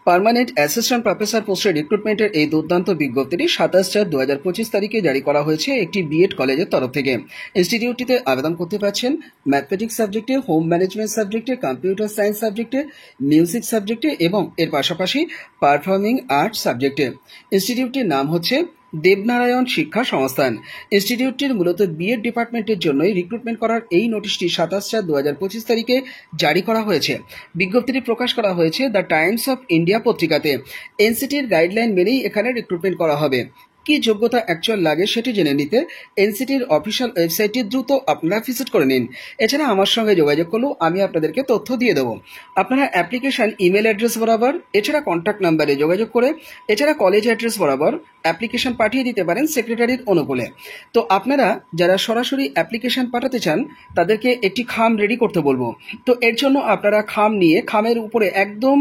Permanent assistant professor পোস্টের রিক্রুটমেন্টের এই দুর্দান্ত বিজ্ঞপ্তিটি 27/4/2025 তারিখে জারি করা হয়েছে একটি বিএড কলেজের তরফ থেকে। ইনস্টিটিউটটিতে আবেদন করতে পারছেন ম্যাথমেটিক্স সাবজেক্টে, হোম ম্যানেজমেন্ট সাবজেক্টে, কম্পিউটার সায়েন্স সাবজেক্টে, মিউজিক সাবজেক্টে এবং এর পাশাপাশি পারফর্মিং আর্টস সাবজেক্টে। ইনস্টিটিউটটির নাম হচ্ছে দেবনারায়ণ শিক্ষা সংস্থান। ইনস্টিটিউটটির মূলত বিএড ডিপার্টমেন্টের জন্যই রিক্রুটমেন্ট করার এই নোটিশটি 27/4/2025 তারিখে জারি করা হয়েছে। বিজ্ঞপ্তিটি প্রকাশ করা হয়েছে দ্য টাইমস অফ ইন্ডিয়া পত্রিকাতে। এনসিটির গাইডলাইন মেনেই এখানে রিক্রুটমেন্ট করা হবে। কি যোগ্যতা অ্যাকচুয়াল লাগে সেটি জেনে নিতে এনসিটির অফিসিয়াল ওয়েবসাইটটি দ্রুত আপনারা ভিজিট করে নিন। এছাড়া আমার সঙ্গে যোগাযোগ করলেও আমি আপনাদেরকে তথ্য দিয়ে দেবো। আপনারা অ্যাপ্লিকেশন ইমেল অ্যাড্রেস বরাবর, এছাড়া কন্ট্যাক্ট নাম্বারে যোগাযোগ করে, এছাড়া কলেজ অ্যাড্রেস বরাবর অ্যাপ্লিকেশন পাঠিয়ে দিতে পারেন সেক্রেটারির অনুকূলে। তো আপনারা যারা সরাসরি অ্যাপ্লিকেশন পাঠাতে চান তাদেরকে একটি খাম রেডি করতে বলবো। তো এর জন্য আপনারা খাম নিয়ে খামের উপরে একদম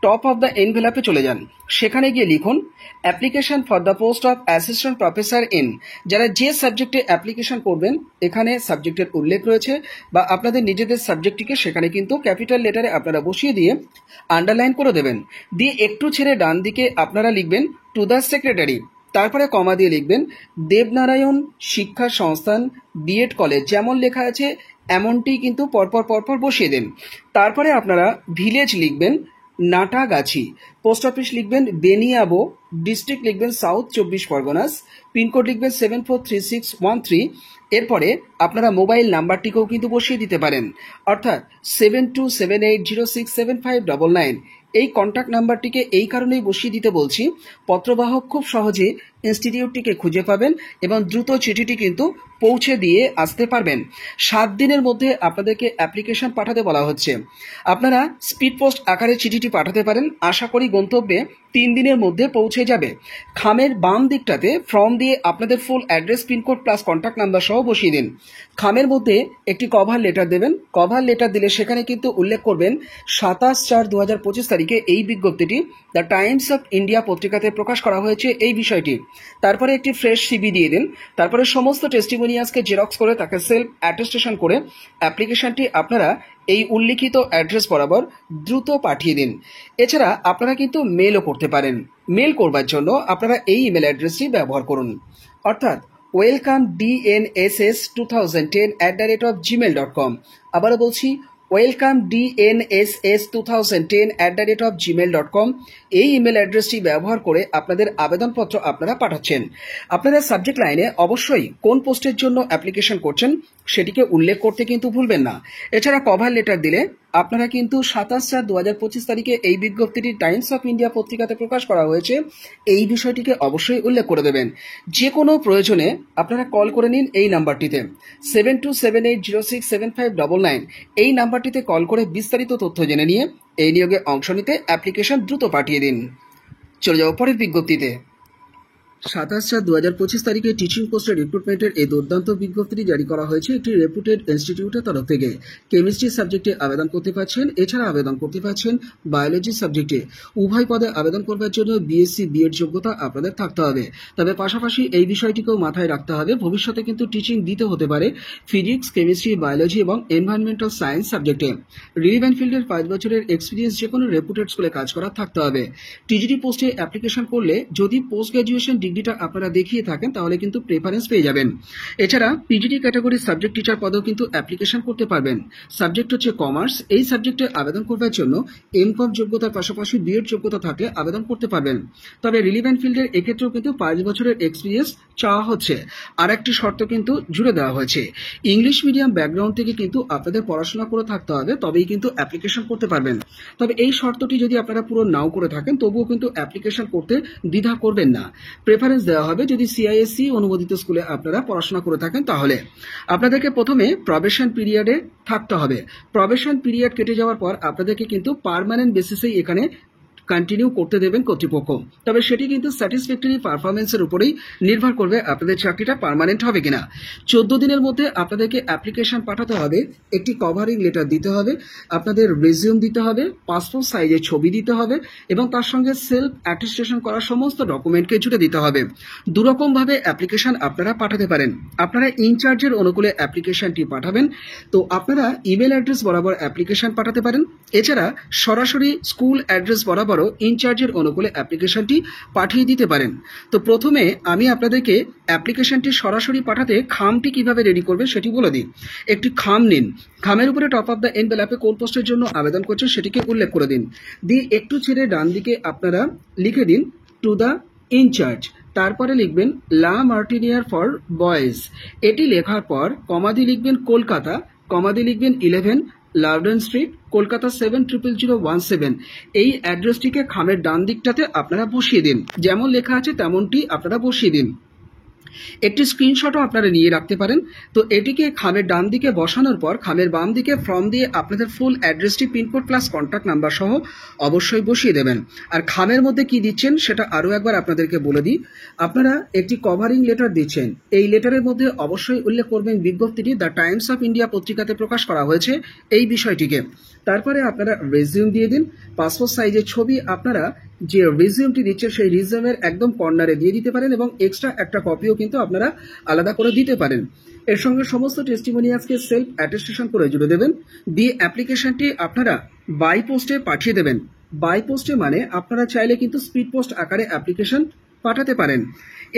টপ অফ দ্য এনভেলপে চলে যান। সেখানে গিয়ে লিখুন application for the post of assistant professor in. যারা যে সাবজেক্টে অ্যাপ্লিকেশন করবেন এখানে সাবজেক্টের উল্লেখ রয়েছে, বা আপনাদের নিজেদের সাবজেক্টটিকে সেখানে কিন্তু ক্যাপিটাল লেটারে আপনারা বসিয়ে দিয়ে আন্ডারলাইন করে দেবেন। দিয়ে একটু ছেড়ে ডান দিকে আপনারা লিখবেন টু দ্য সেক্রেটারি, তারপরে কমা দিয়ে লিখবেন দেবনারায়ণ শিক্ষা সংস্থান বিএড কলেজ। যেমন লেখা আছে এমনটি কিন্তু পরপর বসিয়ে দেন। তারপরে আপনারা ভিলেজ লিখবেন নাটাগাছি, পোস্ট অফিস লিখবেন বেনিয়াবো, ডিস্ট্রিক্ট লিখবেন সাউথ 24 পরগনাস, পিনকোড লিখবেন 743613। এরপরে আপনারা মোবাইল নাম্বারটিকেও কিন্তু বসিয়ে দিতে পারেন, অর্থাৎ 7278067599। এই কন্ট্যাক্ট নাম্বারটিকে এই কারণেই বসিয়ে দিতে বলছি, পত্রবাহক খুব সহজে ইনস্টিটিউটটিকে খুঁজে পাবেন এবং দ্রুত চিঠিটি কিন্তু পৌঁছে দিয়ে আসতে পারবেন। 7 দিনের মধ্যে আপনাদেরকে অ্যাপ্লিকেশন পাঠাতে বলা হচ্ছে। আপনারা স্পিড পোস্ট আকারে চিঠিটি পাঠাতে পারেন, আশা করি গন্তব্যে 3 দিনের মধ্যে পৌঁছে যাবে। খামের বাম দিকটাতে ফর্ম দিয়ে আপনাদের full address, pincode plus contact number সহ বসিয়ে দিন। খামের মধ্যে একটি কভার লেটার দেবেন। কভার লেটার দিলে সেখানে কিন্তু উল্লেখ করবেন 27/4/2025 তারিখে এই বিজ্ঞপ্তিটি দ্য টাইমস অফ ইন্ডিয়া পত্রিকাতে প্রকাশ করা হয়েছে এই বিষয়টি। তারপরে একটি ফ্রেশ সিভি দিয়ে দিন। তারপরে সমস্ত টেস্টিমোনিয়ালসকে জেরক্স করে তাকে সেলফ অ্যাটেস্টেশন করে অ্যাপ্লিকেশনটি আপনারা এই উল্লিখিত অ্যাড্রেস বরাবর দ্রুত পাঠিয়ে দিন। এছাড়া আপনারা কিন্তু মেলও করতে পারেন। মেল করবার জন্য আপনারা এই ইমেল অ্যাড্রেসটি ব্যবহার করুন, অর্থাৎ welcomednss2010@gmail.com। আবারও বলছি welcomednss2010@gmail.com। এই ইমেল অ্যাড্রেসটি ব্যবহার করে আপনাদের আবেদনপত্র আপনারা পাঠাচ্ছেন। আপনাদের সাবজেক্ট লাইনে অবশ্যই কোন পোস্টের জন্য অ্যাপ্লিকেশন করছেন সেটিকে উল্লেখ করতে কিন্তু ভুলবেন না। এছাড়া কভার লেটার দিলে আপনারা কিন্তু 27/4/2025 তারিখে এই বিজ্ঞপ্তিটি টাইমস অফ ইন্ডিয়া পত্রিকাতে প্রকাশ করা হয়েছে এই বিষয়টিকে অবশ্যই উল্লেখ করে দেবেন। যে কোনো প্রয়োজনে আপনারা কল করে নিন এই নাম্বারটিতে 7278067599। এই নাম্বারটিতে কল করে বিস্তারিত তথ্য জেনে নিয়ে এই নিয়োগে অংশ নিতে অ্যাপ্লিকেশন দ্রুত পাঠিয়ে দিন। চলে যাও পরের বিজ্ঞপ্তিতে। 27/4/2025 তারিখে টিচিং পোস্টের রিক্রুটমেন্টের এই দুর্দান্ত বিজ্ঞপ্তিটি জারি করা হয়েছে একটি রেপুটেড ইনস্টিটিউটের তরফ থেকে। কেমিস্ট্রি সাবজেক্টে আবেদন করতে পারছেন, এছাড়া আবেদন করতে পারছেন বায়োলজি সাবজেক্টে। উভয় পদে আবেদন করবার জন্য বিএসসি বিএড যোগ্যতা আপনাদের থাকতে হবে। তবে পাশাপাশি এই বিষয়টিকেও মাথায় রাখতে হবে, ভবিষ্যতে কিন্তু টিচিং দিতে হতে পারে ফিজিক্স, কেমিস্ট্রি, বায়োলজি এবং এনভায়রনমেন্টাল সায়েন্স সাবজেক্টে। রিলিভেন্ট ফিল্ডের 5 বছরের এক্সপিরিয়েন্স যে কোনো রেপুটেড স্কুলে কাজ করা থাকতে হবে। টিজিটি পোস্টে অ্যাপ্লিকেশন করলে যদি পোস্ট গ্র্যাজুয়েশন ডিগ্রিটা আপনারা দেখিয়ে থাকেন তাহলে কিন্তু প্রেফারেন্স পেয়ে যাবেন। এছাড়া পিজিটি ক্যাটাগরির সাবজেক্ট টিচার পদেও কিন্তু অ্যাপ্লিকেশন করতে পারবেন। সাবজেক্ট হচ্ছে কমার্স। এই সাবজেক্টে আবেদন করবার জন্য এমকম যোগ্যতার পাশাপাশি বিএড যোগ্যতা থাকলে আবেদন করতে পারবেন। তবে রিলিভেন্ট ফিল্ডের এক্ষেত্রেও কিন্তু 5 বছরের এক্সপিরিয়েন্স চাওয়া হচ্ছে। আর একটি শর্ত কিন্তু জুড়ে দেওয়া হয়েছে, ইংলিশ মিডিয়াম ব্যাকগ্রাউন্ড থেকে কিন্তু আপনাদের পড়াশোনা করে থাকতে হবে, তবেই কিন্তু অ্যাপ্লিকেশন করতে পারবেন। তবে এই শর্তটি যদি আপনারা পুরো নাও করে থাকেন তবুও কিন্তু অ্যাপ্লিকেশন করতে দ্বিধা করবেন না। প্রেফারেন্স দেওয়া হবে যদি সিআইএসসি অনুমোদিত স্কুলে আপনারা পড়াশোনা করে থাকেন তাহলে। আপনাদেরকে প্রথমে প্রবেশন পিরিয়ডে থাকতে হবে। প্রবেশন পিরিয়ড কেটে যাওয়ার পর আপনাদেরকে কিন্তু পার্মানেন্ট বেসিসেই এখানে কন্টিনিউ করতে দেবেন কর্তৃপক্ষ। তবে সেটি কিন্তু স্যাটিসফ্যাক্টরি পারফরমেন্সের উপরেই নির্ভর করবে আপনাদের চাকরিটা পার্মানেন্ট হবে কিনা। 14 দিনের মধ্যে আপনাদেরকে অ্যাপ্লিকেশন পাঠাতে হবে, একটি কভারিং লেটার দিতে হবে, আপনাদের রেজিউম দিতে হবে, পাসপোর্ট সাইজের ছবি দিতে হবে এবং তার সঙ্গে সেলফ অ্যাটেস্টেশন করা সমস্ত ডকুমেন্টকে জুড়ে দিতে হবে। দুরকমভাবে অ্যাপ্লিকেশন আপনারা পাঠাতে পারেন। আপনারা ইনচার্জের অনুকূলে অ্যাপ্লিকেশনটি পাঠাবেন। তো আপনারা ইমেল অ্যাড্রেস বরাবর অ্যাপ্লিকেশন পাঠাতে পারেন। এছাড়া সরাসরি স্কুল অ্যাড্রেস বরাবর পরও ইনচার্জের অনুকূলে অ্যাপ্লিকেশনটি পাঠিয়ে দিতে পারেন। তো প্রথমে আমি আপনাদেরকে অ্যাপ্লিকেশনটি সরাসরি পাঠাতে খামটি কিভাবে রেডি করবে সেটি বলে দিই। একটি খাম নিন, খামের উপরে টপ অফ দ্য এনভেলপে কোন পোস্টের জন্য আবেদন করছেন সেটিকে উল্লেখ করে দিন। দিয়ে একটু ছেড়ে ডান দিকে আপনারা লিখে দিন টু দ্য ইনচার্জ, তারপরে লিখবেন লা মার্টিনিয়ার ফর বয়েজ। এটি লেখার পর কমা দিয়ে লিখবেন কলকাতা, কমা দিয়ে লিখবেন 11 লাউডন স্ট্রিট, কলকাতা 700017। এই অ্যাড্রেসটিকে খামের ডান দিকটাতে আপনারা বসিয়ে দিন, যেমন লেখা আছে তেমনটি আপনারা বসিয়ে দিন। একটি স্ক্রিনশটও আপনারা নিয়ে রাখতে পারেন। তো এটিকে খামের ডান দিকে বসানোর পর খামের বাম দিকে ফর্ম দিয়ে আপনাদের ফুল অ্যাড্রেসটি, পিনকোড প্লাস কন্ট্যাক্ট নাম্বার সহ অবশ্যই বসিয়ে দেবেন। আর খামের মধ্যে কি দিচ্ছেন সেটা আরও একবার আপনাদেরকে বলে দিই। আপনারা একটি কভারিং লেটার দিচ্ছেন, এই লেটারের মধ্যে অবশ্যই উল্লেখ করবেন বিজ্ঞপ্তিটি দ্য টাইমস অফ ইন্ডিয়া পত্রিকাতে প্রকাশ করা হয়েছে এই বিষয়টিকে। তারপরে আপনারা রেজিউম দিয়ে দিন, পাসপোর্ট সাইজের ছবি আপনারা যে রিজিউমটি দিচ্ছেন সেই রিজিউমের একদম কর্নারে দিয়ে দিতে পারেন এবং এক্সট্রা একটা কপিও কিন্তু আপনারা আলাদা করে দিতে পারেন। এর সঙ্গে সমস্ত টেস্টিমোনিয়ালসকে সেলফ অ্যাটেস্টেশন করে জুড়ে দেবেন। দিয়ে অ্যাপ্লিকেশনটি আপনারা বাই পোস্টে পাঠিয়ে দেবেন। বাই পোস্টে মানে আপনারা চাইলে কিন্তু স্পিড পোস্ট আকারে অ্যাপ্লিকেশন পাঠাতে পারেন।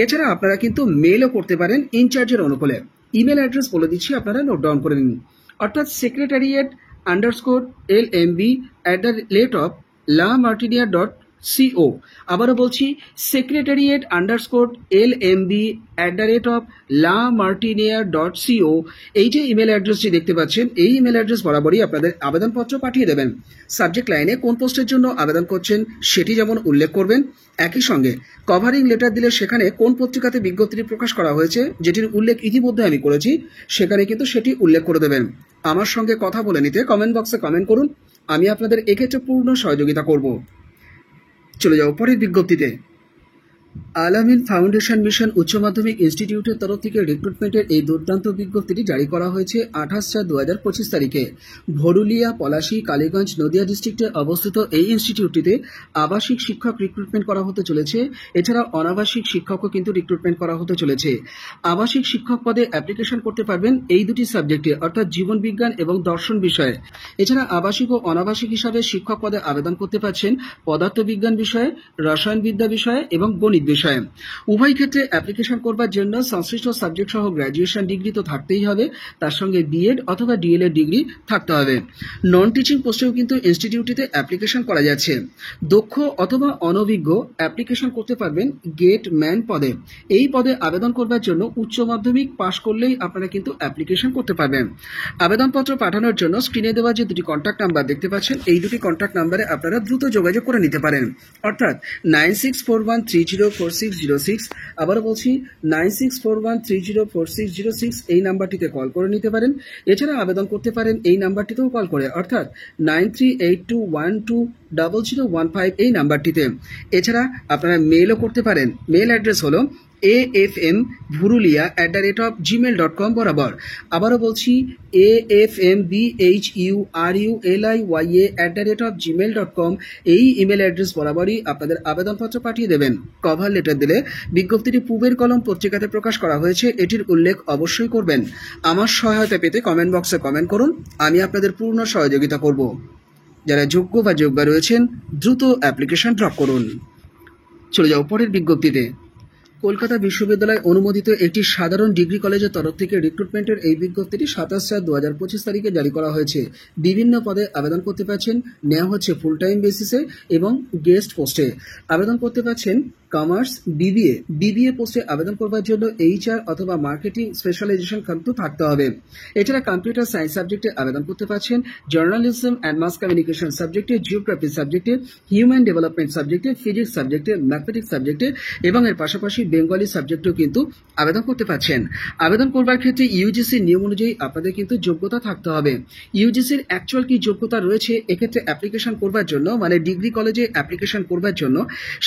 এছাড়া আপনারা কিন্তু মেলও করতে পারেন ইনচার্জের অনুকূলে। ইমেল অ্যাড্রেস বলে দিচ্ছি, আপনারা নোট ডাউন করে নিন। অর্থাৎ secretariat_lmb@lamartinia.co। আবারও বলছি secretariat_lmb@lamartinia.co। এই যে ইমেল অ্যাড্রেসটি দেখতে পাচ্ছেন এই ইমেল অ্যাড্রেস বরাবরই আপনাদের আবেদনপত্র পাঠিয়ে দেবেন। সাবজেক্ট লাইনে কোন পোস্টের জন্য আবেদন করছেন সেটি যেমন উল্লেখ করবেন, একই সঙ্গে কভারিং লেটার দিলে সেখানে কোন পত্রিকাতে বিজ্ঞপ্তিটি প্রকাশ করা হয়েছে যেটির উল্লেখ ইতিমধ্যে আমি করেছি সেখানে কিন্তু সেটি উল্লেখ করে দেবেন। আমার সঙ্গে কথা বলে নিতে কমেন্ট বক্সে কমেন্ট করুন, আমি আপনাদের এক্ষেত্রে পূর্ণ সহযোগিতা করব। চলে যাও পরের বিজ্ঞপ্তিতে। আল-আমিন ফাউন্ডেশন মিশন উচ্চ মাধ্যমিক ইনস্টিটিউটের তরফ থেকে রিক্রুটমেন্টের এই দুর্দান্ত বিজ্ঞপ্তিটি জারি করা হয়েছে 28/4/2025 তারিখে। ভরুলিয়া, পলাশী, কালীগঞ্জ, নদিয়া ডিস্ট্রিক্টে অবস্থিত এই ইনস্টিটিউটটিতে আবাসিক শিক্ষক রিক্রুটমেন্ট করা হতে চলেছে। এছাড়া অনাবাসিক শিক্ষকও কিন্তু রিক্রুটমেন্ট করা হতে চলেছে। আবাসিক শিক্ষক পদে অ্যাপ্লিকেশন করতে পারবেন এই দুটি সাবজেক্টে, অর্থাৎ জীবন বিজ্ঞান এবং দর্শন বিষয়ে। এছাড়া আবাসিক ও অনাবাসিক হিসাবে শিক্ষক পদে আবেদন করতে পারছেন পদার্থবিজ্ঞান বিষয়ে, রসায়নবিদ্যা বিষয়ে এবং গণিত বিষয়ে। উভয় ক্ষেত্রে অ্যাপ্লিকেশন করবার জন্য সংশ্লিষ্ট সাবজেক্ট সহ গ্র্যাজুয়েশন ডিগ্রি তো থাকতেই হবে, তার সঙ্গে বিএড অথবা ডিএলএড ডিগ্রি থাকতে হবে। নন টিচিং পোস্টেও কিন্তু ইনস্টিটিউটটিতে অ্যাপ্লিকেশন করা যাচ্ছে। দক্ষ অথবা অনভিজ্ঞ অ্যাপ্লিকেশন করতে পারবেন গেট ম্যান পদে। এই পদে আবেদন করবার জন্য উচ্চ মাধ্যমিক পাশ করলেই আপনারা কিন্তু অ্যাপ্লিকেশন করতে পারবেন। আবেদনপত্র পাঠানোর জন্য স্ক্রিনে দেওয়া যে দুটি কন্ট্যাক্ট নাম্বার দেখতে পাচ্ছেন এই দুটি কন্ট্যাক্ট নাম্বারে আপনারা দ্রুত যোগাযোগ করে নিতে পারেন, অর্থাৎ 9641304606। আবারও বলছি 9641304606 এই নাম্বারটিতে কল করে নিতে পারেন। এছাড়া আবেদন করতে পারেন এই নাম্বারটিতেও কল করে, অর্থাৎ 9382120015 এই নাম্বারটিতে। এছাড়া আপনারা মেলও করতে পারেন। মেল অ্যাড্রেস হলো afmburulia@gmail.com বরাবর। আবারও বলছি afmburulia@gmail.com এই ইমেল অ্যাড্রেস বরাবরই আপনাদের আবেদনপত্র পাঠিয়ে দেবেন। কভার লেটার দিলে বিজ্ঞপ্তিটি পূবের কলম পত্রিকাতে প্রকাশ করা হয়েছে এটির উল্লেখ অবশ্যই করবেন। আমার সহায়তা পেতে কমেন্ট বক্সে কমেন্ট করুন, আমি আপনাদের পূর্ণ সহযোগিতা করব। যারা যোগ্য বা যোগ্যা রয়েছেন দ্রুত অ্যাপ্লিকেশন ড্রপ করুন। চলে যাও পরের বিজ্ঞপ্তিতে। কলকাতা বিশ্ববিদ্যালয় অনুমোদিত একটি সাধারণ ডিগ্রি কলেজের তরফ থেকে রিক্রুটমেন্টের এই বিজ্ঞপ্তিটি 27/4/2025 তারিখে জারি করা হয়েছে। বিভিন্ন পদে আবেদন করতে পারছেন, নেওয়া হচ্ছে ফুল টাইম বেসিসে এবং গেস্ট পোস্টে। আবেদন করতে পারছেন কমার্স, বিবিএ পোস্টে আবেদন করবার জন্য HR অথবা মার্কেটিং স্পেশালাইজেশন কিন্তু থাকতে হবে। এছাড়া কম্পিউটার সায়েন্স সাবজেক্টে আবেদন করতে পারছেন, জার্নালিজম অ্যান্ড মাস কমিউনিকেশন সাবজেক্টে, জিওগ্রাফি সাবজেক্টে, হিউম্যান ডেভেলপমেন্ট সাবজেক্টে, ফিজিক্স সাবজেক্টে, ম্যাথমেটিক্স সাবজেক্টে এবং এর পাশাপাশি বেঙ্গলি সাবজেক্টেও কিন্তু আবেদন করতে পারছেন। আবেদন করবার ক্ষেত্রে ইউজিসির নিয়ম অনুযায়ী আপনাদের কিন্তু যোগ্যতা থাকতে হবে। ইউজিসির অ্যাকচুয়াল কি যোগ্যতা রয়েছে এক্ষেত্রে অ্যাপ্লিকেশন করবার জন্য, মানে ডিগ্রি কলেজে অ্যাপ্লিকেশন করবার জন্য,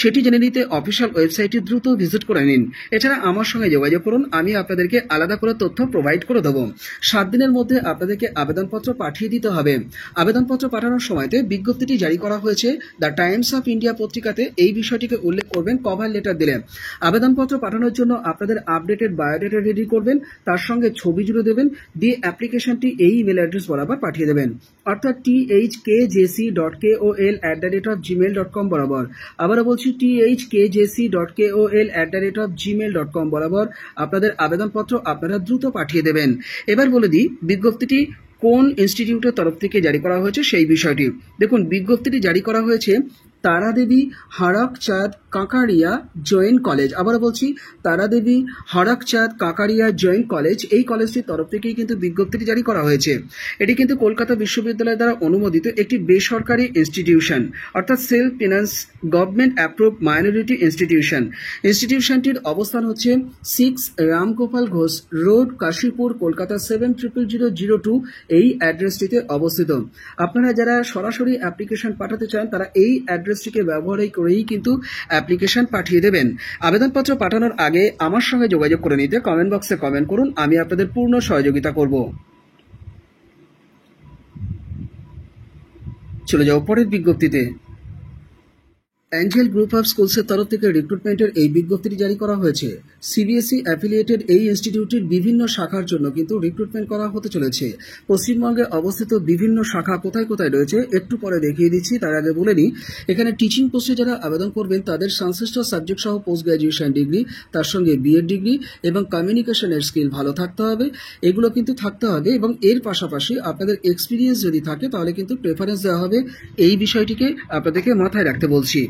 সেটি জেনে নিতে অফিস অফিসিয়াল ওয়েবসাইটটি দ্রুত ভিজিট করে নিন। এছাড়া আমার সঙ্গে যোগাযোগ করুন, আমি আপনাদেরকে আলাদা করে তথ্য প্রোভাইড করে দেবো। 7 দিনের মধ্যে আপনাদেরকে আবেদনপত্র পাঠিয়ে দিতে হবে। আবেদনপত্র পাঠানোর সময়তে বিজ্ঞপ্তিটি জারি করা হয়েছে দ্য টাইমস অফ ইন্ডিয়া পত্রিকাতে। এই বিষয়টিকে উল্লেখ করবেন কভার লেটার দিলে। আবেদনপত্র পাঠানোর জন্য আপনাদের আপডেটেড বায়োডাটা রেডি করবেন, তার সঙ্গে ছবি জুড়ে দেবেন, দিয়ে অ্যাপ্লিকেশনটি এই ইমেল অ্যাড্রেস বরাবর পাঠিয়ে দেবেন, অর্থাৎ thkjc.kol@gmail.com বরাবর। আবারও বলছি thkjc.kol@gmail.com বরাবর আপনাদের আবেদনপত্র আপনারা দ্রুত পাঠিয়ে দেবেন। এবার বলে দিই বিজ্ঞপ্তিটি কোন ইনস্টিটিউটের তরফ থেকে জারি করা হয়েছে সেই বিষয়টি। দেখুন, বিজ্ঞপ্তিটি জারি করা হয়েছে তারাদেবী হরকচাঁদ কাকারিয়া জৈন কলেজ। আবারও বলছি তারাদেবী হরকচাঁদ কাকারিয়া জৈন কলেজ, এই কলেজটির তরফ থেকেই কিন্তু বিজ্ঞপ্তিটি জারি করা হয়েছে। এটি কিন্তু কলকাতা বিশ্ববিদ্যালয় দ্বারা অনুমোদিত একটি বেসরকারি ইনস্টিটিউশন, অর্থাৎ self finance government approve minority institution. ইনস্টিটিউশনটির অবস্থান হচ্ছে 6 রামগোপাল ঘোষ রোড, কাশীপুর, কলকাতা 700002 এই অ্যাড্রেসটিতে অবস্থিত। আপনারা যারা সরাসরি অ্যাপ্লিকেশন পাঠাতে চান তারা এই অ্যাড্রেসটিকে ব্যবহার করেই কিন্তু অ্যাপ্লিকেশন পাঠিয়ে দেবেন। আবেদনপত্র পাঠানোর আগে আমার সঙ্গে যোগাযোগ করে নিতে কমেন্ট বক্সে কমেন্ট করুন, আমি আপনাদের পূর্ণ সহযোগিতা করব। চলে যাও পরের বিজ্ঞপ্তিতে। অ্যাঞ্জেল গ্রুপ অফ স্কুলসের তরফ থেকে রিক্রুটমেন্টের এই বিজ্ঞপ্তিটি জারি করা হয়েছে। সিবিএসই অ্যাফিলিয়েটেড এই ইনস্টিটিউটের বিভিন্ন শাখার জন্য কিন্তু রিক্রুটমেন্ট করা হতে চলেছে। পশ্চিমবঙ্গে অবস্থিত বিভিন্ন শাখা কোথায় কোথায় রয়েছে একটু পরে দেখিয়ে দিচ্ছি। তার আগে বলে নিই, এখানে টিচিং পোস্টে যারা আবেদন করবেন তাদের সংশ্লিষ্ট সাবজেক্ট সহ পোস্ট গ্র্যাজুয়েশন ডিগ্রি, তার সঙ্গে বিএড ডিগ্রি এবং কমিউনিকেশনের স্কিল ভালো থাকতে হবে, এগুলো কিন্তু থাকতে হবে। এবং এর পাশাপাশি আপনাদের এক্সপিরিয়েন্স যদি থাকে তাহলে কিন্তু প্রেফারেন্স দেওয়া হবে। এই বিষয়টিকে আপনাদেরকে মাথায় রাখতে বলছি।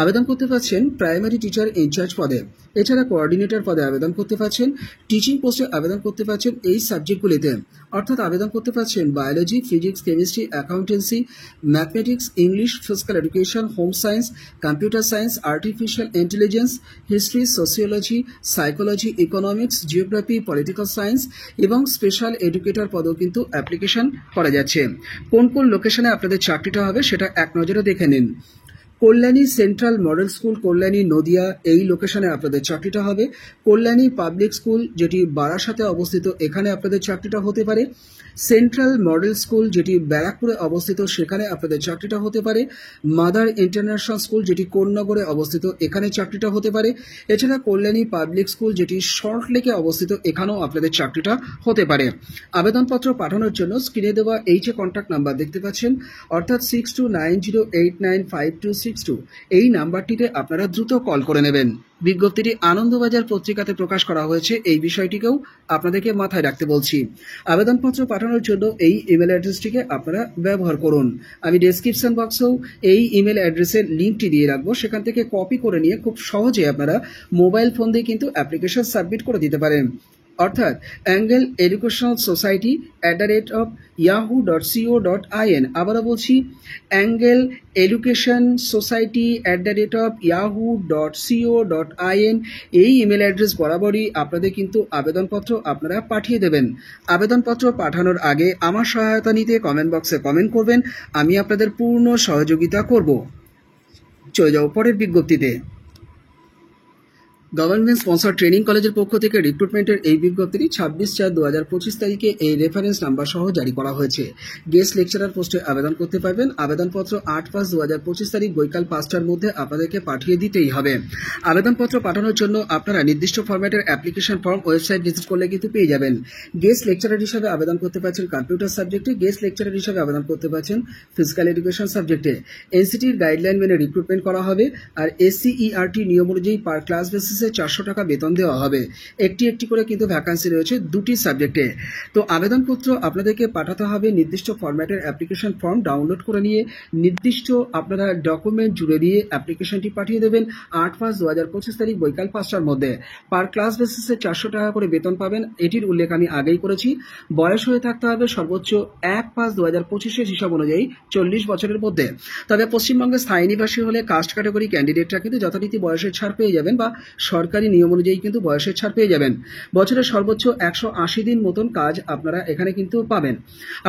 আবেদন করতে পারছেন প্রাইমারি টিচার ইনচার্জ পদে, এছাড়া কোঅর্ডিনেটর পদে আবেদন করতে পারছেন। টিচিং পোস্টে আবেদন করতে পারছেন এই সাবজেক্টগুলিতে, অর্থাৎ আবেদন করতে পারছেন biology, physics, chemistry, accountancy, mathematics, English, physical education, home science, computer science, artificial intelligence, history, sociology, psychology, economics, geography, political science এবং স্পেশাল এডুকেটর পদেও কিন্তু অ্যাপ্লিকেশন করা যাচ্ছে। কোন কোন লোকেশনে আপনাদের চাকরিটা হবে সেটা এক নজরে দেখে নিন। Kalyani central model school, Kalyani, Nadia, এই লোকেশনে আপনাদের চাকরিটা হবে। কল্যাণী পাবলিক স্কুল যেটি বারাসাতে অবস্থিত, এখানে আপনাদের চাকরিটা হতে পারে। সেন্ট্রাল মডেল স্কুল যেটি ব্যারাকপুরে অবস্থিত, সেখানে আপনাদের চাকরিটা হতে পারে। মাদার ইন্টারন্যাশনাল স্কুল যেটি কোন্নগরে অবস্থিত, এখানে চাকরিটা হতে পারে। এছাড়া কল্যাণী পাবলিক স্কুল যেটি সল্টলেকে অবস্থিত, এখানেও আপনাদের চাকরিটা হতে পারে। আবেদনপত্র পাঠানোর জন্য স্ক্রিনে দেওয়া এই যে কন্ট্যাক্ট নাম্বার দেখতে পাচ্ছেন, অর্থাৎ 6290895262, এই নাম্বারটিতে আপনারা দ্রুত কল করে নেবেন। বিজ্ঞপ্তিটি আনন্দবাজার পত্রিকাতে প্রকাশ করা হয়েছে, এই বিষয়টিকেও আপনাদেরকে মাথায় রাখতে বলছি। আবেদনপত্র পাঠানোর জন্য এই ইমেল অ্যাড্রেসটিকে আপনারা ব্যবহার করুন। আমি ডেসক্রিপশন বক্সেও এই ইমেল অ্যাড্রেসের লিঙ্কটি দিয়ে রাখবো, সেখান থেকে কপি করে নিয়ে খুব সহজে আপনারা মোবাইল ফোন দিয়ে কিন্তু অ্যাপ্লিকেশন সাবমিট করে দিতে পারেন। অর্থাৎ অ্যাঙ্গেল এডুকেশনাল সোসাইটি @yahoo.co.in। আবারও বলছি, অ্যাঙ্গেল এডুকেশন সোসাইটি @yahoo.co.in, এই ইমেল অ্যাড্রেস বরাবরই আপনাদের কিন্তু আবেদনপত্র আপনারা পাঠিয়ে দেবেন। আবেদনপত্র পাঠানোর আগে আমার সহায়তা নিতে কমেন্ট বক্সে কমেন্ট করবেন, আমি আপনাদের পূর্ণ সহযোগিতা করব। চলে যাও পরের বিজ্ঞপ্তিতে। গভর্নমেন্ট স্পন্সর ট্রেনিং কলেজের পক্ষ থেকে রিক্রুটমেন্টের এই বিজ্ঞপ্তিটি 26/4/2025 তারিখে এই রেফারেন্স নাম্বার সহ জারি করা হয়েছে। গেস্ট লেকচারার পোস্টে আবেদন করতে পারবেন। আবেদনপত্র 8/5/2025 তারিখ বৈকাল 5টার মধ্যে আপনাদেরকে পাঠিয়ে দিতেই হবে। আবেদনপত্র পাঠানোর জন্য আপনারা নির্দিষ্ট ফরম্যাটের অ্যাপ্লিকেশন ফর্ম ওয়েবসাইট ভিজিট করলে কিন্তু পেয়ে যাবেন। গেস্ট লেকচারার হিসাবে আবেদন করতে পারছেন কম্পিউটার সাবজেক্টে, গেস্ট লেকচারার হিসাবে আবেদন করতে পারছেন ফিজিক্যাল এডুকেশন সাবজেক্টে। এনসিটির গাইডলাইন মেনে রিক্রুটমেন্ট করা হবে। আর এসসিইআরটি নিয়ম অনুযায়ী পার ক্লাস বেসিস 400 টাকা বেতন দেওয়া হবে। একটি একটি করে কিন্তু ভ্যাকান্সি রয়েছে দুটি সাবজেক্টে। তো আবেদনপত্র আপনাদেরকে পাঠাতে হবে নির্দিষ্ট ফরম্যাটের অ্যাপ্লিকেশন ফর্ম ডাউনলোড করে নিয়ে, নির্দিষ্ট আপনারা ডকুমেন্ট জুড়ে দিয়ে অ্যাপ্লিকেশনটি পাঠিয়ে দেবেন 8/5/2025 তারিখ বৈকাল 5টার মধ্যে। পার ক্লাস বেসিসে 400 টাকা করে বেতন পাবেন, এটির উল্লেখ আমি আগেই করেছি। বয়স হয়ে থাকতে হবে সর্বোচ্চ 1/5/2025 হিসাব অনুযায়ী 40 বছরের মধ্যে। তবে পশ্চিমবঙ্গের স্থায়ী নিবাসী হলে কাস্ট ক্যাটাগরি ক্যান্ডিডেটরা কিন্তু যথারীতি বয়সের ছাড় পেয়ে যাবেন বা সরকারি নিয়ম অনুযায়ী কিন্তু বয়সের ছাড় পেয়ে যাবেন। বছরের সর্বোচ্চ 180 দিন মতন কাজ আপনারা এখানে কিন্তু পাবেন।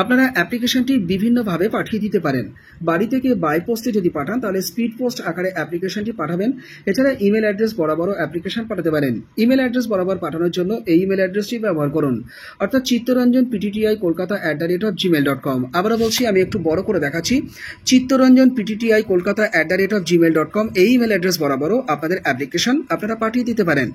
আপনারা অ্যাপ্লিকেশনটি বিভিন্নভাবে পাঠিয়ে দিতে পারেন। বাড়ি থেকে বাই পোস্টে যদি পাঠান তাহলে স্পিড পোস্ট আকারে অ্যাপ্লিকেশনটি পাঠাবেন। এছাড়া ইমেল অ্যাড্রেস বরাবরও অ্যাপ্লিকেশন পাঠাতে পারেন। ইমেল অ্যাড্রেস বরাবর পাঠানোর জন্য এই ইমেল অ্যাড্রেসটি ব্যবহার করুন, অর্থাৎ chittoranjanptti@gmail.com। আবারও বলছি, আমি একটু বড় করে দেখাচ্ছি, chittoranjanptti@gmail.com। এই ইমেল অ্যাড্রেস বরাবরও আপনাদের অ্যাপ্লিকেশন আপনারা পাঠিয়ে দিতে পারেন।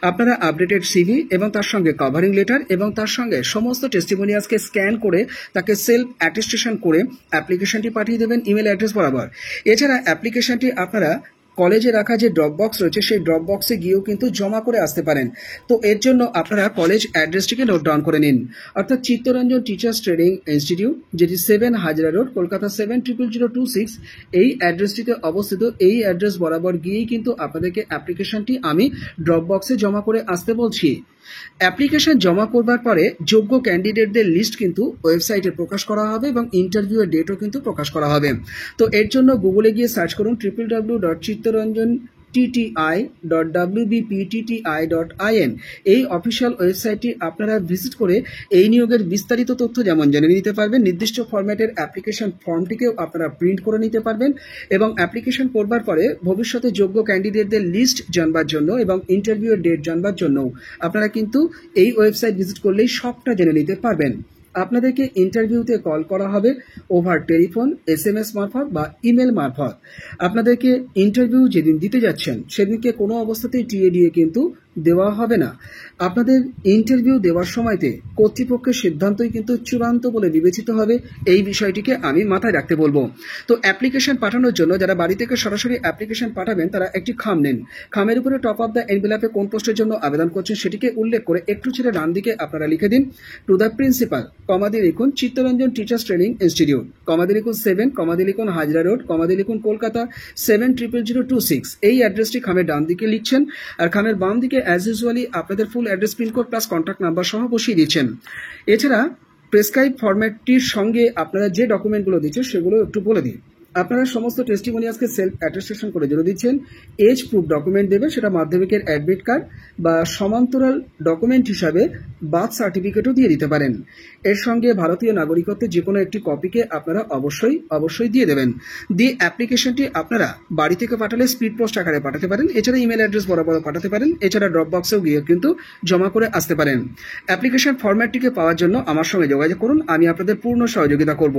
আপনারা আপডেটেড সিভি এবং তার সঙ্গে কভারিং লেটার এবং তার সঙ্গে সমস্ত টেস্টিমোনিয়ালসকে স্ক্যান করে তাকে সেলফ অ্যাটেস্টেশন করে অ্যাপ্লিকেশনটি পাঠিয়ে দেবেন ইমেল অ্যাড্রেস বরাবর। এছাড়া অ্যাপ্লিকেশনটি আপনারা কলেজে রাখা যে ড্রপ বক্স রয়েছে সেই ড্রপ বক্সে গিয়েও কিন্তু জমা করে আসতে পারেন। তো এর জন্য আপনারা কলেজ অ্যাড্রেসটিকে নোট ডাউন করে নিন, অর্থাৎ চিত্তরঞ্জন টিচার্স ট্রেনিং ইনস্টিটিউট, যেটি 7 হাজরা রোড, কলকাতা 700026, এই অ্যাড্রেসটিতে অবস্থিত। এই অ্যাড্রেস বরাবর গিয়েই কিন্তু আপনাদেরকে অ্যাপ্লিকেশনটি আমি ড্রপ বক্সে জমা করে আসতে বলছি। অ্যাপ্লিকেশন জমা করবার পরে যোগ্য ক্যান্ডিডেটদের লিস্ট কিন্তু ওয়েবসাইটে প্রকাশ করা হবে এবং ইন্টারভিউয়ের ডেটও কিন্তু প্রকাশ করা হবে। তো এর জন্য গুগলে গিয়ে সার্চ করুন www.chittaranjan.tti.wbptti.in। এই অফিসিয়াল ওয়েবসাইটটি আপনারা ভিজিট করে এই নিয়োগের বিস্তারিত তথ্য যেমন জেনে নিতে পারবেন, নির্দিষ্ট ফরম্যাটের অ্যাপ্লিকেশন ফর্মটিকেও আপনারা প্রিন্ট করে নিতে পারবেন এবং অ্যাপ্লিকেশন করবার পরে ভবিষ্যতে যোগ্য ক্যান্ডিডেটদের লিস্ট জানবার জন্য এবং ইন্টারভিউয়ের ডেট জানবার জন্য আপনারা কিন্তু এই ওয়েবসাইট ভিজিট করলেই সবটা জেনে নিতে পারবেন। আপনাদেরকে ইন্টারভিউতে কল করা হবে ওভার টেলিফোন, SMS মারফত বা ইমেল মারফত। আপনাদেরকে ইন্টারভিউ যেদিন দিতে যাচ্ছেন সেদিনকে কোনো অবস্থাতেই টিএডিএ কিন্তু দেওয়া হবে না। আপনাদের ইন্টারভিউ দেওয়ার সময়তে কর্তৃপক্ষের সিদ্ধান্তই কিন্তু চূড়ান্ত বলে বিবেচিত হবে, এই বিষয়টিকে আমি মাথায় রাখতে বলবো। তো অ্যাপ্লিকেশন পাঠানোর জন্য যারা বাড়ি থেকে সরাসরি অ্যাপ্লিকেশন পাঠাবেন তারা একটি খাম নেন। খামের উপরে টপ অফ দ্য এনভেলপে কোন পোস্টের জন্য আবেদন করছেন সেটিকে উল্লেখ করে একটু ছেড়ে ডান দিকে আপনারা লিখে দিন টু দ্য প্রিন্সিপাল, কমা দিয়ে লিখুন চিত্তরঞ্জন টিচার্স ট্রেনিং ইনস্টিটিউট, কমা দিয়ে লিখুন 7, কমা দিয়ে লিখুন হাজরা রোড, কমা দিয়ে লিখুন কলকাতা 700026। এই অ্যাড্রেসটি খামের ডান দিকে লিখছেন আর খামের বাম দিকে অ্যাজ ইউজুয়ালি আপনাদের full address, pincode plus contact number সহ বসিয়ে দিচ্ছেন। এছাড়া প্রেসক্রাইব ফরম্যাটটির সঙ্গে আপনারা যে ডকুমেন্টগুলো দিচ্ছেন সেগুলো একটু বলে দিন। আপনারা সমস্ত টেস্টিমোনিয়ালসকে সেলফ অ্যাটেস্টেশন করে জন্য দিচ্ছেন। এজ প্রুফ ডকুমেন্ট দেবে, সেটা মাধ্যমিকের অ্যাডমিট কার্ড বা সমান্তরাল ডকুমেন্ট হিসাবে বার্থ সার্টিফিকেটও দিয়ে দিতে পারেন। এর সঙ্গে ভারতীয় নাগরিকত্বের যে কোনো একটি কপিকে আপনারা অবশ্যই দিয়ে দেবেন। দিয়ে অ্যাপ্লিকেশনটি আপনারা বাড়ি থেকে পাঠালে স্পিড পোস্ট আকারে পাঠাতে পারেন, এছাড়া ইমেল অ্যাড্রেস বরাবর পাঠাতে পারেন, এছাড়া ড্রপ বক্সেও গিয়ে কিন্তু জমা করে আসতে পারেন। অ্যাপ্লিকেশন ফরম্যাটটিকে পাওয়ার জন্য আমার সঙ্গে যোগাযোগ করুন, আমি আপনাদের পূর্ণ সহযোগিতা করব।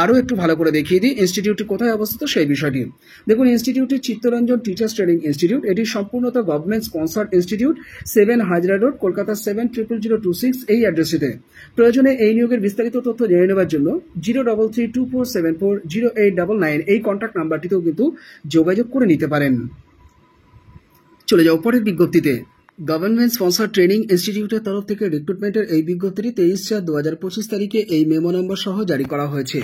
আরও একটু ভালো করে দেখিয়ে দিই ইনস্টিটিউটটি কোথায় অবস্থিত সেই বিষয়টি। দেখুন, ইনস্টিটিউটটি চিত্তরঞ্জন টিচার্স ট্রেনিং ইনস্টিটিউট, এটি সম্পূর্ণত government sponsored institute, 7 Hazra road, Kolkata 700026, এই অ্যাড্রেসটিতে। প্রয়োজনে এই নিয়োগের বিস্তারিত তথ্য জেনে নেওয়ার জন্য 0332474089 এই কন্ট্যাক্ট নাম্বারটিতেও কিন্তু যোগাযোগ করে নিতে পারেন। চলে যাও পরের বিজ্ঞপ্তিতে। গভর্নমেন্ট স্পন্সর ট্রেনিং ইনস্টিটিউটের তরফ থেকে রিক্রুটমেন্টের এই বিজ্ঞপ্তিটি 23/4/2025 তারিখে এই মেমো নম্বর সহ জারি করা হয়েছে।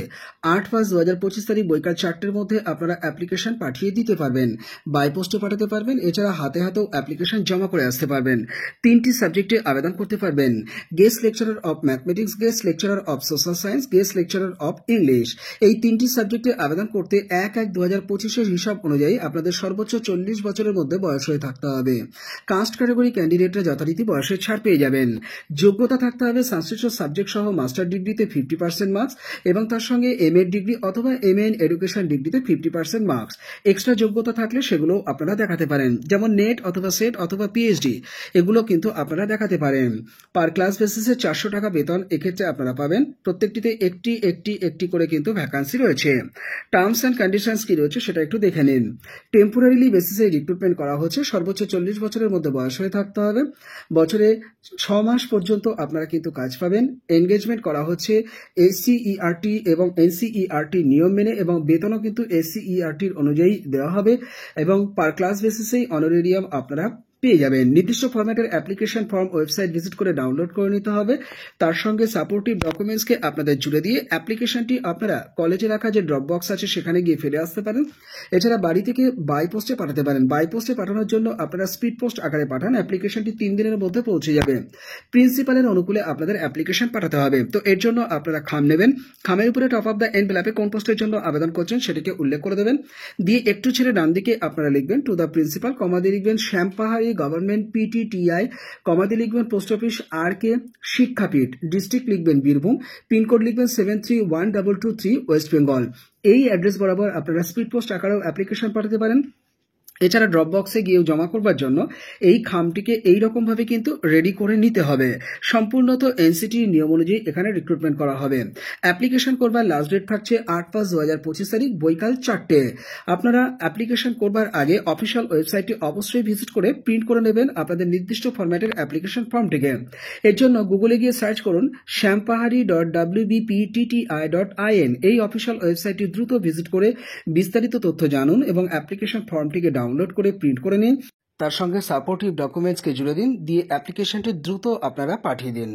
8/5/2025 তারিখ বৈকাল 4টের মধ্যে আপনারা অ্যাপ্লিকেশন পাঠিয়ে দিতে পারবেন, বাই পোস্টে পাঠাতে পারবেন, এছাড়া হাতেও অ্যাপ্লিকেশন জমা করে আসতে পারবেন। 3টি সাবজেক্টে আবেদন করতে পারবেন: guest lecturer of mathematics, guest lecturer of social science, guest lecturer of English. এই 3টি সাবজেক্টে আবেদন করতে 1/1/2025 হিসাব অনুযায়ী আপনাদের সর্বোচ্চ 40 বছরের মধ্যে বয়স হয়ে থাকতে হবে। কাস্ট ক্যাটাগরি ক্যান্ডিডেটরা যথারীতি বয়সের ছাড় পেয়ে যাবেন। যোগ্যতা থাকতে হবে সংশ্লিষ্ট সাবজেক্ট সহ মাস্টার ডিগ্রিতে 50% মার্কস এবং তার সঙ্গে MA ডিগ্রি অথবা MA ইন এডুকেশন ডিগ্রিতে 50% মার্কস। এক্সট্রা যোগ্যতা থাকলে সেগুলো আপনারা দেখাতে পারেন, যেমন নেট অথবা সেট অথবা PhD, এগুলো কিন্তু আপনারা দেখাতে পারেন। পার ক্লাস বেসিসে 400 টাকা বেতন এক্ষেত্রে আপনারা পাবেন। প্রত্যেকটিতে একটি করে কিন্তু ভ্যাকান্সি রয়েছে। টার্মস অ্যান্ড কন্ডিশনস কি রয়েছে সেটা একটু দেখে নিন। টেম্পোরারিলি বেসিসে রিক্রুটমেন্ট করা হচ্ছে, সর্বোচ্চ 40 বছরের মধ্যে বয়স হয়ে থাকতে হবে। বছরে 6 মাস পর্যন্ত আপনারা কিন্তু কাজ পাবেন। এনগেজমেন্ট করা হচ্ছে SCERT এবং NCERT নিয়ম মেনে এবং বেতনও কিন্তু SCERT অনুযায়ী দেওয়া হবে এবং পার ক্লাস বেসিসেই অনারেরিয়াম আপনারা পেয়ে যাবেন। নির্দিষ্ট ফরম্যাটের অ্যাপ্লিকেশন ফর্ম ওয়েবসাইট ভিজিট করে ডাউনলোড করে নিতে হবে। তার সঙ্গে সাপোর্টিভ ডকুমেন্টসকে আপনাদের জুড়ে দিয়ে অ্যাপ্লিকেশনটি আপনারা কলেজে রাখা যে ড্রপ বক্স আছে সেখানে গিয়ে ফেলে আসতে পারেন। এছাড়া বাড়ি থেকে বাই পোস্টে পাঠাতে পারেন। বাই পোস্টে পাঠানোর জন্য আপনারা স্পিড পোস্ট আকারে পাঠান, অ্যাপ্লিকেশনটি 3 দিনের মধ্যে পৌঁছে যাবে। প্রিন্সিপালের অনুকূলে আপনাদের অ্যাপ্লিকেশন পাঠাতে হবে। তো এর জন্য আপনারা খাম নেবেন, খামের উপরে টপ অফ দ্য এনভেলপে কোন পোস্টের জন্য আবেদন করছেন সেটিকে উল্লেখ করে দেবেন। দিয়ে একটু ছেড়ে ডান দিকে আপনারা লিখবেন টু দ্য প্রিন্সিপাল, কমা দিয়ে লিখবেন শ্যামপাহাড়ি বেসরকারি, গভর্নমেন্ট, পিটিটিআই, কমাতে লিখবেন পোস্ট অফিস RK শিক্ষাপীঠ, ডিস্ট্রিক্ট লিখবেন বীরভূম, পিনকোড লিখবেন 731223 ওয়েস্ট বেঙ্গল। এই অ্যাড্রেস বরাবর আপনারা স্পিড পোস্ট আকারেও অ্যাপ্লিকেশন পাঠাতে পারেন। এছাড়া ড্রপ বক্সে গিয়েও জমা করবার জন্য এই খামটিকে এইরকমভাবে কিন্তু রেডি করে নিতে হবে। সম্পূর্ণত এনসিটি নিয়ম অনুযায়ী এখানে রিক্রুটমেন্ট করা হবে। অ্যাপ্লিকেশন করবার লাস্ট ডেট থাকছে 8/5/2025 তারিখ বৈকাল 4টে। আপনারা অ্যাপ্লিকেশন করবার আগে অফিসিয়াল ওয়েবসাইটটি অবশ্যই ভিজিট করে প্রিন্ট করে নেবেন আপনাদের নির্দিষ্ট ফরম্যাটের অ্যাপ্লিকেশন ফর্মটিকে। এর জন্য গুগলে গিয়ে সার্চ করুন shyamppahari.wbptti.in। এই অফিসিয়াল ওয়েবসাইটটি দ্রুত ভিজিট করে বিস্তারিত তথ্য জানুন এবং অ্যাপ্লিকেশন ফর্মটিকে ডাউনলোড করে প্রিন্ট করে নিন। তার সঙ্গে সাপোর্টিভ ডকুমেন্টসকে জুড়ে দিন, দিয়ে অ্যাপ্লিকেশনটি দ্রুত আপনারা পাঠিয়ে দিন।